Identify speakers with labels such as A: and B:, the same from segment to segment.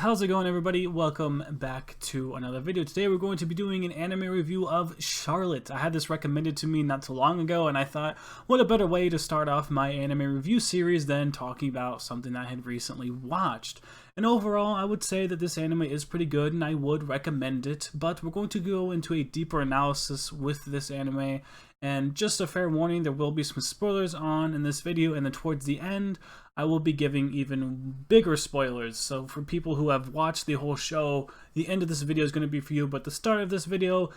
A: How's it going, everybody? Welcome back to another video. Today we're going to be doing an anime review of Charlotte. I had this recommended to me not too long ago, and I thought, what a better way to start off my anime review series than talking about something I had recently watched. And overall, I would say that this anime is pretty good, and I would recommend it, but we're going to go into a deeper analysis with this anime. And just a fair warning, there will be some spoilers on in this video, and then towards the end, I will be giving even bigger spoilers. So for people who have watched the whole show, the end of this video is going to be for you, but the start of this video,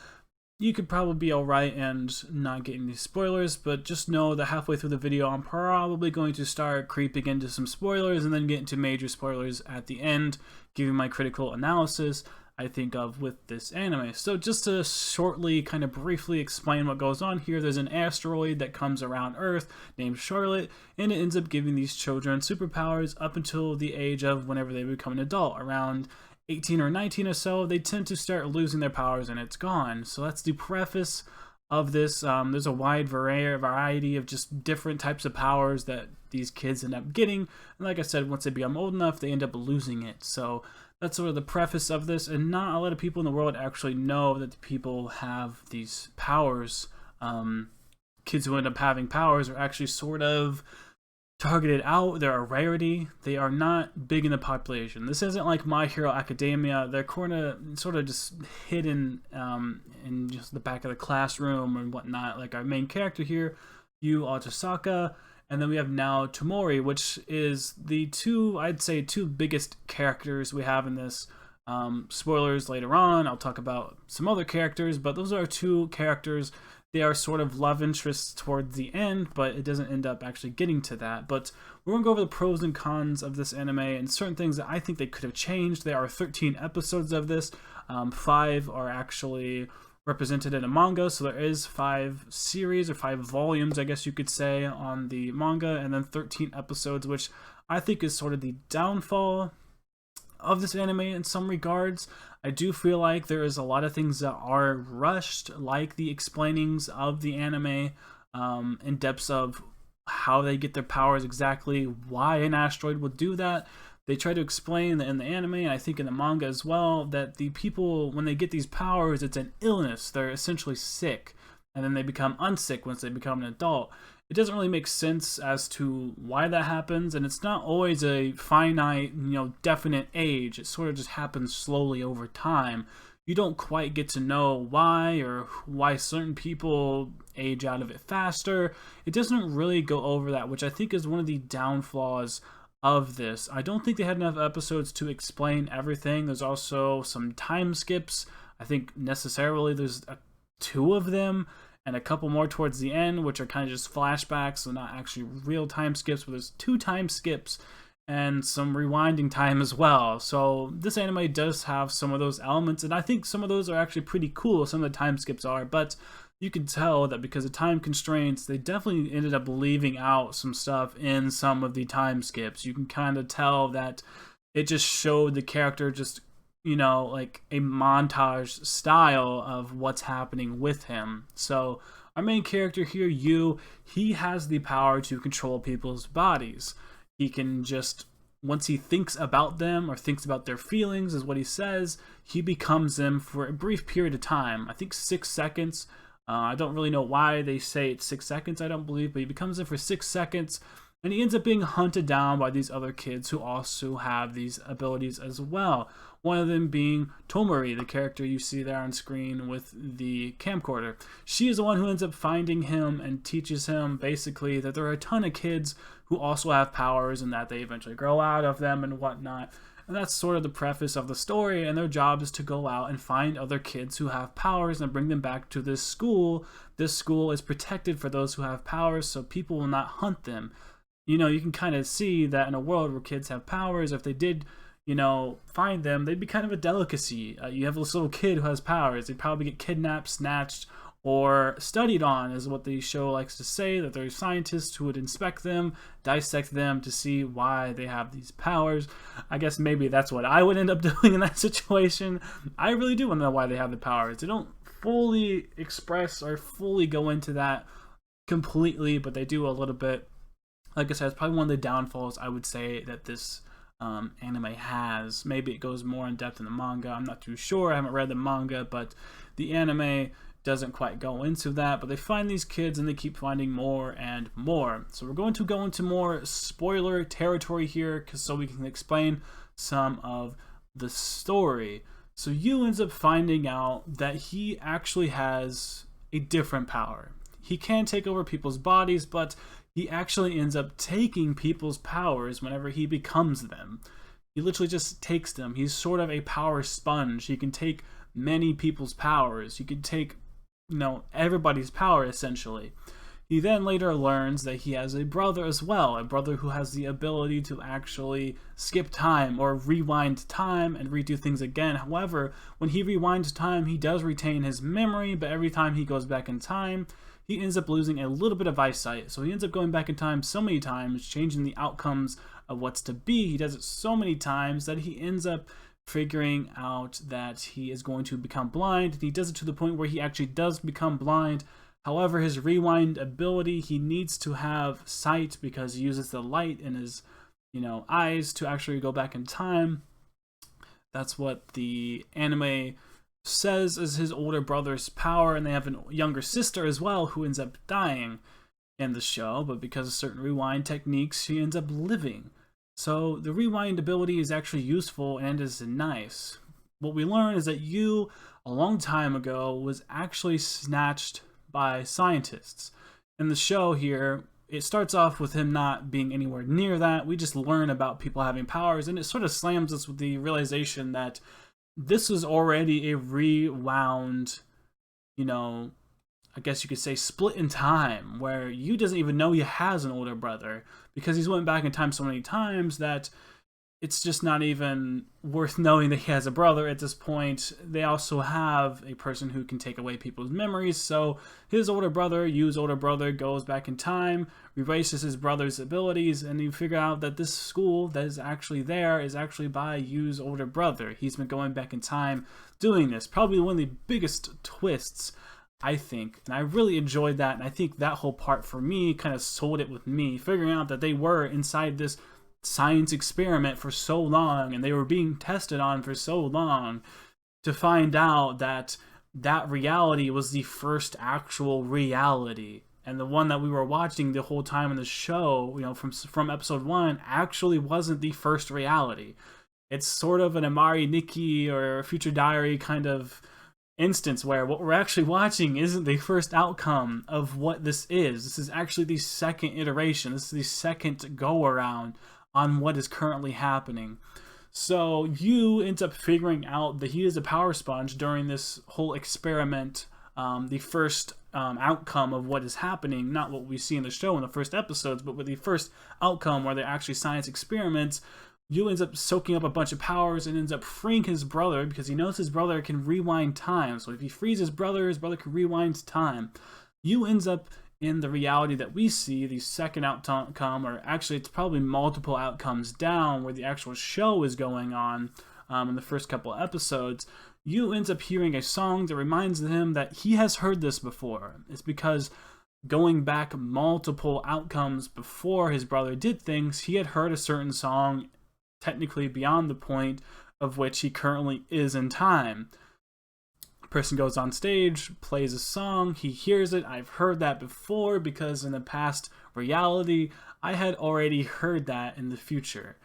A: you could probably be alright and not get any spoilers, but just know that halfway through the video, I'm probably going to start creeping into some spoilers and then get into major spoilers at the end, giving my critical analysis I think of with this anime. So just to shortly, kind of briefly explain what goes on here, there's an asteroid that comes around Earth named Charlotte, and it ends up giving these children superpowers up until the age of whenever they become an adult. Around 18 or 19 or so, they tend to start losing their powers and it's gone. So that's the preface of this. There's a wide variety of just different types of powers that these kids end up getting. And like I said, once they become old enough, they end up losing it. So that's sort of the preface of this, and not a lot of people in the world actually know that people have these powers. Kids who end up having powers are actually sort of targeted out. They're a rarity. They are not big in the population. This isn't like My Hero Academia. They're sort of just hidden in just the back of the classroom and whatnot. Like our main character here, Yu Arasaka. And then we have now Tomori, which is the I'd say two biggest characters we have in this. Spoilers later on, I'll talk about some other characters, but those are two characters. They are sort of love interests towards the end, but it doesn't end up actually getting to that. But we're going to go over the pros and cons of this anime and certain things that I think they could have changed. There are 13 episodes of this. 5 are actually represented in a manga, so there is 5 series or 5 volumes, I guess you could say, on the manga, and then 13 episodes, which I think is sort of the downfall of this anime in some regards. I do feel like there is a lot of things that are rushed, like the explainings of the anime, in depths of how they get their powers exactly, why an asteroid would do that. They try to explain in the anime, and I think in the manga as well, that the people, when they get these powers, it's an illness. They're essentially sick, and then they become unsick once they become an adult. It doesn't really make sense as to why that happens, and it's not always a finite, definite age. It sort of just happens slowly over time. You don't quite get to know why, or why certain people age out of it faster. It doesn't really go over that, which I think is one of the downfalls of this. I don't think they had enough episodes to explain everything. There's also some time skips. I think necessarily there's 2 of them and a couple more towards the end, which are kind of just flashbacks, so not actually real time skips, but there's 2 time skips and some rewinding time as well. So this anime does have some of those elements, and I think some of those are actually pretty cool. Some of the time skips are, but you can tell that because of time constraints, they definitely ended up leaving out some stuff in some of the time skips. You can kind of tell that it just showed the character just, like a montage style of what's happening with him. So our main character here, Yu, he has the power to control people's bodies. He can just, once he thinks about them or thinks about their feelings is what he says, he becomes them for a brief period of time. I think 6 seconds. I don't really know why they say it's 6 seconds, I don't believe, but he becomes it for 6 seconds, and he ends up being hunted down by these other kids who also have these abilities as well. One of them being Tomori, the character you see there on screen with the camcorder. She is the one who ends up finding him and teaches him basically that there are a ton of kids who also have powers and that they eventually grow out of them and whatnot. And that's sort of the preface of the story, and their job is to go out and find other kids who have powers and bring them back to this school. This school is protected for those who have powers, so people will not hunt them. You can kind of see that in a world where kids have powers, if they did, find them, they'd be kind of a delicacy. You have this little kid who has powers. They'd probably get kidnapped, snatched, or studied on, is what the show likes to say, that there's scientists who would inspect them, dissect them to see why they have these powers. I guess maybe that's what I would end up doing in that situation. I really do want to know why they have the powers. They don't fully express or fully go into that completely, but they do a little bit. Like I said, it's probably one of the downfalls I would say that this anime has. Maybe it goes more in depth in the manga. I'm not too sure. I haven't read the manga, but the anime doesn't quite go into that. But they find these kids and they keep finding more and more. So we're going to go into more spoiler territory here, so we can explain some of the story. So Yu ends up finding out that he actually has a different power. He can take over people's bodies, but he actually ends up taking people's powers whenever he becomes them. He literally just takes them. He's sort of a power sponge. He can take many people's powers. He can take, everybody's power, essentially. He then later learns that he has a brother as well, a brother who has the ability to actually skip time or rewind time and redo things again. However, when he rewinds time, he does retain his memory, but every time he goes back in time, he ends up losing a little bit of eyesight. So he ends up going back in time so many times, changing the outcomes of what's to be. He does it so many times that he ends up figuring out that he is going to become blind. And he does it to the point where he actually does become blind. However, his rewind ability, he needs to have sight because he uses the light in his, eyes to actually go back in time. That's what the anime says is his older brother's power, and they have a younger sister as well who ends up dying in the show, but because of certain rewind techniques, she ends up living. So the rewind ability is actually useful and is nice. What we learn is that Yu, a long time ago, was actually snatched by scientists. In the show here, it starts off with him not being anywhere near that. We just learn about people having powers, and it sort of slams us with the realization that this is already a rewound, I guess you could say split in time, where Yu doesn't even know he has an older brother because he's went back in time so many times that it's just not even worth knowing that he has a brother at this point. They also have a person who can take away people's memories, so his older brother, Yu's older brother, goes back in time, erases his brother's abilities, and you figure out that this school that is actually there is actually by Yu's older brother. He's been going back in time doing this. Probably one of the biggest twists, I think, and I really enjoyed that, and I think that whole part for me kind of sold it with me, figuring out that they were inside this science experiment for so long and they were being tested on for so long, to find out that that reality was the first actual reality, and the one that we were watching the whole time in the show, from episode 1, actually wasn't the first reality. It's sort of an Amari Nikki or Future Diary kind of instance where what we're actually watching isn't the first outcome of what this is. This is actually the second iteration. This is the second go around on what is currently happening. So Yu ends up figuring out that he is a power sponge during this whole experiment, the first outcome of what is happening, not what we see in the show in the first episodes, but with the first outcome where they're actually science experiments. Yu ends up soaking up a bunch of powers and ends up freeing his brother because he knows his brother can rewind time. So if he frees his brother can rewind time. Yu ends up in the reality that we see, the second outcome, or actually it's probably multiple outcomes down where the actual show is going on in the first couple episodes. Yu ends up hearing a song that reminds him that he has heard this before. It's because going back multiple outcomes before his brother did things, he had heard a certain song technically beyond the point of which he currently is in time. Person goes on stage, plays a song, he hears it. I've heard that before because in the past reality, I had already heard that in the future.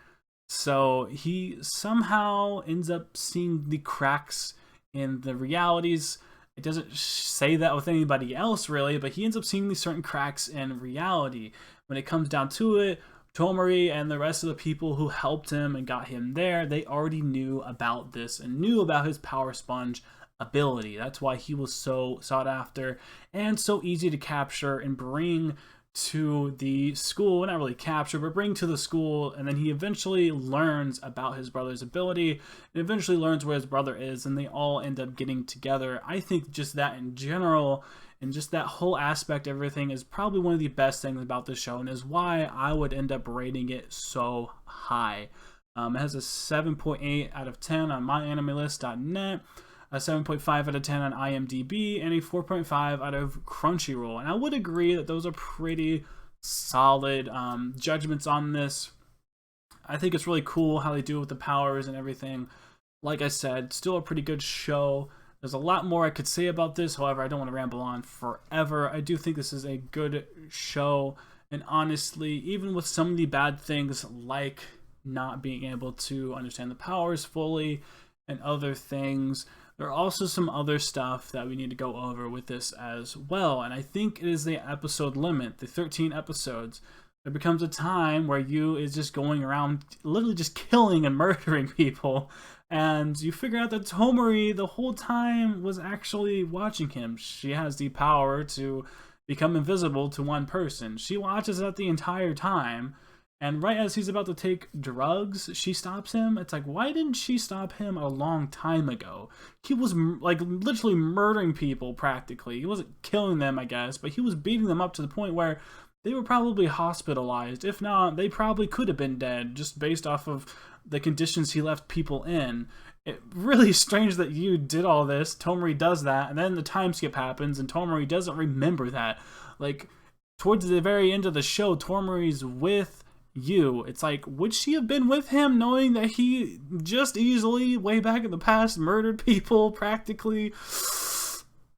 A: So he somehow ends up seeing the cracks in the realities. It doesn't say that with anybody else really, but he ends up seeing these certain cracks in reality. When it comes down to it, Tomori and the rest of the people who helped him and got him there, they already knew about this and knew about his power sponge ability. That's why he was so sought after and so easy to capture and bring to the school. Not really capture, but bring to the school. And then he eventually learns about his brother's ability and eventually learns where his brother is, and they all end up getting together. I think just that in general and just that whole aspect of everything is probably one of the best things about this show and is why I would end up rating it so high. It has a 7.8 out of 10 on myanimelist.net, a 7.5 out of 10 on IMDb, and a 4.5 out of Crunchyroll. And I would agree that those are pretty solid judgments on this. I think it's really cool how they do it with the powers and everything. Like I said, still a pretty good show. There's a lot more I could say about this, however, I don't want to ramble on forever. I do think this is a good show, and honestly, even with some of the bad things like not being able to understand the powers fully and other things, there are also some other stuff that we need to go over with this as well, and I think it is the episode limit, the 13 episodes. There becomes a time where Yu is just going around literally just killing and murdering people, and you figure out that Tomori the whole time was actually watching him. She has the power to become invisible to one person. She watches that the entire time, and right as he's about to take drugs, she stops him. It's like, why didn't she stop him a long time ago? He was like literally murdering people practically. He wasn't killing them, I guess, but he was beating them up to the point where they were probably hospitalized. If not, they probably could have been dead just based off of the conditions he left people in. It really strange that Yu did all this. Tomori does that, and then the time skip happens, and Tomori doesn't remember that. Like, towards the very end of the show, Tomori's with Yu. It's like, would she have been with him knowing that he just easily, way back in the past, murdered people practically?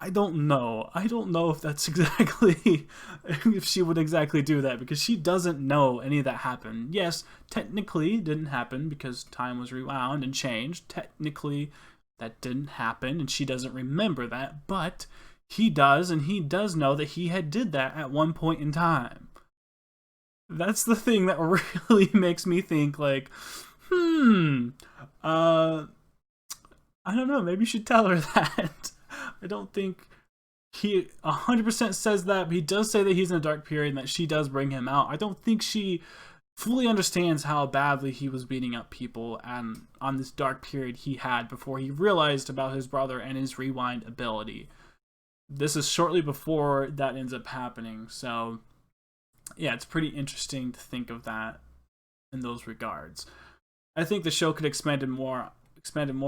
A: I don't know. I don't know if that's exactly, if she would exactly do that, because she doesn't know any of that happened. Yes, technically it didn't happen because time was rewound and changed. Technically that didn't happen and she doesn't remember that, but he does, and he does know that he had did that at one point in time. That's the thing that really makes me think like, I don't know, maybe you should tell her that. I don't think he 100% says that, but he does say that he's in a dark period and that she does bring him out. I don't think she fully understands how badly he was beating up people and on this dark period he had before he realized about his brother and his rewind ability. This is shortly before that ends up happening, so yeah, it's pretty interesting to think of that in those regards. I think the show could expanded more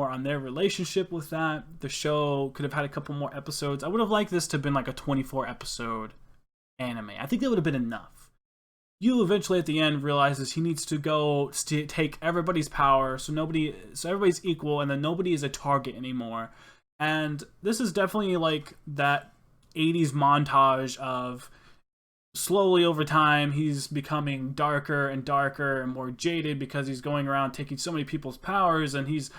A: on their relationship with that. The show could have had a couple more episodes. I would have liked this to have been like a 24 episode anime. I think that would have been enough. Yu eventually at the end realizes he needs to go take everybody's power so everybody's equal and then nobody is a target anymore. And this is definitely like that 80s montage of slowly over time he's becoming darker and darker and more jaded because he's going around taking so many people's powers and he's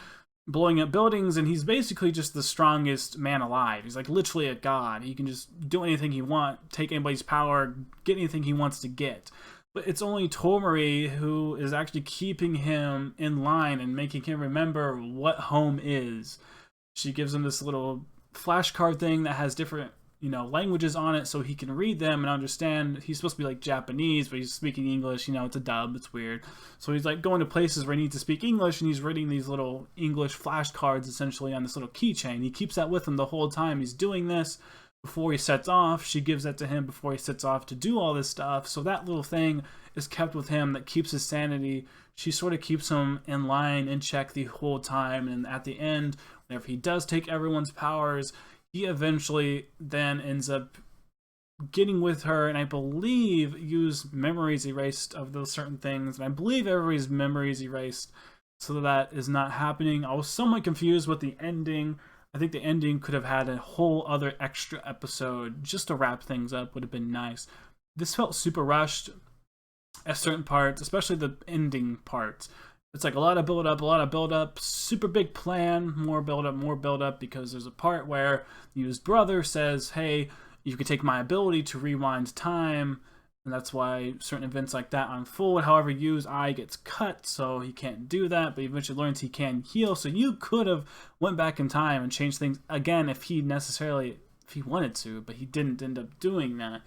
A: blowing up buildings, and he's basically just the strongest man alive. He's like literally a god. He can just do anything he wants, take anybody's power, get anything he wants to get. But it's only Tomori who is actually keeping him in line and making him remember what home is. She gives him this little flashcard thing that has different languages on it so he can read them and understand. He's supposed to be like Japanese, but he's speaking English. It's a dub. It's weird. So he's like going to places where he needs to speak English, and he's reading these little English flashcards essentially on this little keychain. He keeps that with him the whole time he's doing this. Before he sets off, she gives that to him before he sets off to do all this stuff. So that little thing is kept with him that keeps his sanity. She sort of keeps him in line, in check the whole time. And at the end, whenever he does take everyone's powers, he eventually then ends up getting with her, and I believe Yu's memories erased of those certain things, and I believe everybody's memories erased, so that is not happening. I was somewhat confused with the ending. I think the ending could have had a whole other extra episode just to wrap things up. Would have been nice. This felt super rushed at certain parts, especially the ending parts. It's like a lot of build up, super big plan, more build up, because there's a part where Yu's brother says, hey, you could take my ability to rewind time, and that's why certain events like that unfold. However, Yu's eye gets cut, so he can't do that, but he eventually learns he can heal, so Yu could have went back in time and changed things again if he wanted to, but he didn't end up doing that.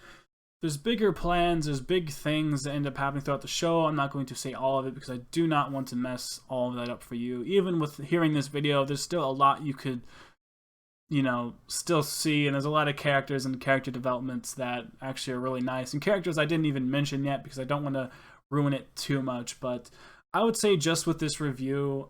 A: There's bigger plans, there's big things that end up happening throughout the show. I'm not going to say all of it because I do not want to mess all of that up for you. Even with hearing this video, there's still a lot you could, still see, and there's a lot of characters and character developments that actually are really nice. And characters I didn't even mention yet because I don't want to ruin it too much, but I would say just with this review,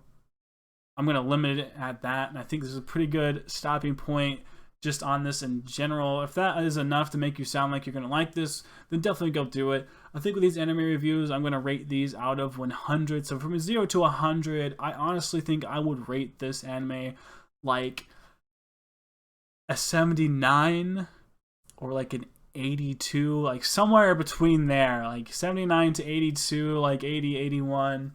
A: I'm going to limit it at that, and I think this is a pretty good stopping point just on this in general. If that is enough to make you sound like you're going to like this, then definitely go do it. I think with these anime reviews, I'm going to rate these out of 100. So from a 0 to 100, I honestly think I would rate this anime like a 79 or like an 82, like somewhere between there, like 79 to 82, like 80, 81.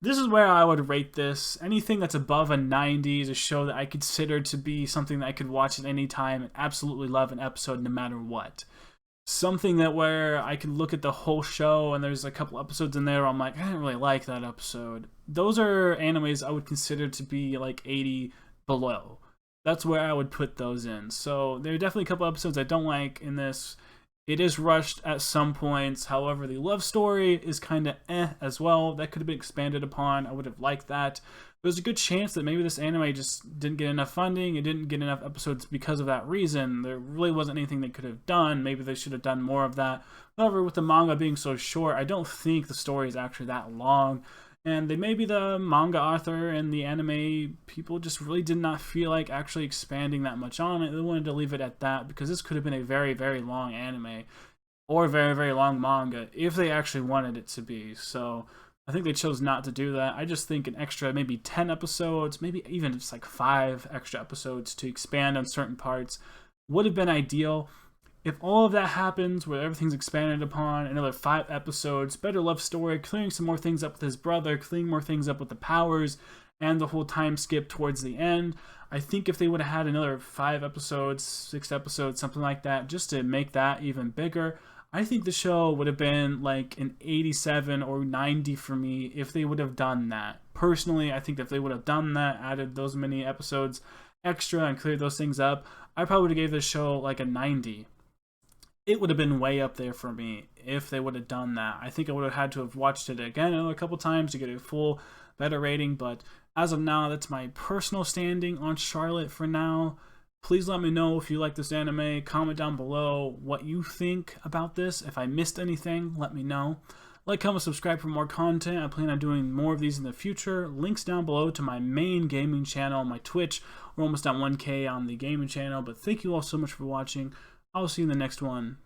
A: This is where I would rate this. Anything that's above a 90 is a show that I consider to be something that I could watch at any time and absolutely love an episode no matter what. Something that where I can look at the whole show and there's a couple episodes in there where I'm like, I didn't really like that episode. Those are animes I would consider to be like 80 below. That's where I would put those in. So there are definitely a couple episodes I don't like in this. It is rushed at some points. However, the love story is kind of as well. That could have been expanded upon. I would have liked that. There's a good chance that maybe this anime just didn't get enough funding. It didn't get enough episodes because of that reason. There really wasn't anything they could have done. Maybe they should have done more of that. However, with the manga being so short, I don't think the story is actually that long. And they maybe the manga author and the anime people just really did not feel like actually expanding that much on it. They wanted to leave it at that because this could have been a very, very long anime or very, very long manga if they actually wanted it to be. So I think they chose not to do that. I just think an extra maybe 10 episodes, maybe even just like 5 extra episodes to expand on certain parts would have been ideal. If all of that happens, where everything's expanded upon, another 5 episodes, better love story, clearing some more things up with his brother, clearing more things up with the powers, and the whole time skip towards the end, I think if they would have had another 5 episodes, 6 episodes, something like that, just to make that even bigger, I think the show would have been like an 87 or 90 for me if they would have done that. Personally, I think if they would have done that, added those many episodes extra and cleared those things up, I probably would have gave this show like a 90. It would have been way up there for me if they would have done that. I think I would have had to have watched it again a couple times to get a full, better rating. But as of now, that's my personal standing on Charlotte for now. Please let me know if you like this anime. Comment down below what you think about this. If I missed anything, let me know. Like, comment, subscribe for more content. I plan on doing more of these in the future. Links down below to my main gaming channel, my Twitch. We're almost at 1K on the gaming channel. But thank you all so much for watching. I'll see you in the next one.